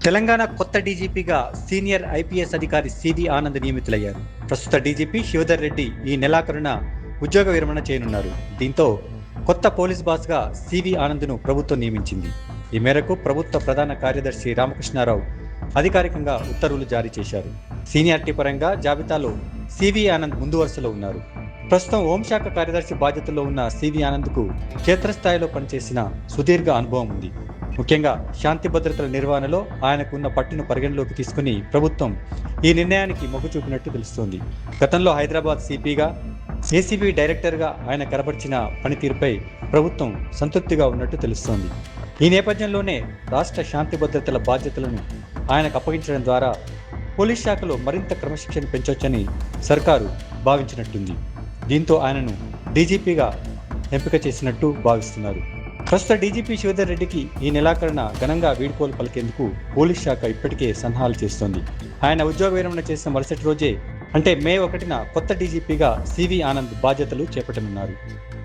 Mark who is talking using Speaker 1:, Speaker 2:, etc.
Speaker 1: తెలంగాణ కొత్త డీజీపీగా senior IPS అధికారి CV Anand నియమితులయ్యారు. ప్రస్తుత డీజీపీ శివధర్ రెడ్డి ఈ నెలాఖరున ఉద్యోగ విరమణ చేయనున్నారు. దీంతో కొత్త పోలీస్ బాస్గా సివి ఆనంద్ను ప్రభుత్వం నియమించింది. ఈ మేరకు ప్రభుత్వ ప్రధాన కార్యదర్శి రామకృష్ణారావు అధికారికంగా ఉత్తర్వులు జారీ చేశారు. సీనియారిటీ పరంగా జాబితాలో సివి ఆనంద్ ముందు వరుసలో ఉన్నారు. ప్రస్తుతం హోంశాఖ కార్యదర్శి బాధ్యతల్లో ఉన్న సివి ఆనంద్కు క్షేత్రస్థాయిలో పనిచేసిన సుదీర్ఘ అనుభవం ఉంది. ముఖ్యంగా శాంతి భద్రతల నిర్వహణలో ఆయనకు ఉన్న పట్టును పరిగణలోకి తీసుకుని ప్రభుత్వం ఈ నిర్ణయానికి మొగ్గు చూపినట్టు తెలుస్తోంది. గతంలో హైదరాబాద్ సిపిగా, ఏసీబీ డైరెక్టర్గా ఆయన కనబర్చిన పనితీరుపై ప్రభుత్వం సంతృప్తిగా ఉన్నట్టు తెలుస్తోంది. ఈ నేపథ్యంలోనే రాష్ట్ర శాంతి భద్రతల బాధ్యతలను ఆయనకు అప్పగించడం ద్వారా పోలీస్ శాఖలో మరింత క్రమశిక్షణ పెంచొచ్చని సర్కారు భావించినట్టుంది. దీంతో ఆయనను డీజీపీగా ఎంపిక చేసినట్టు భావిస్తున్నారు. ప్రస్తుత డీజీపీ శివధర్ రెడ్డికి ఈ నెలాఖరున ఘనంగా వీడ్కోలు పలికేందుకు పోలీస్ శాఖ ఇప్పటికే సన్నాహాలు చేస్తోంది. ఆయన ఉద్యోగ విరమణ చేసిన మరుసటి రోజే అంటే మే 1న కొత్త డీజీపీగా సివి ఆనంద్ బాధ్యతలు చేపట్టనున్నారు.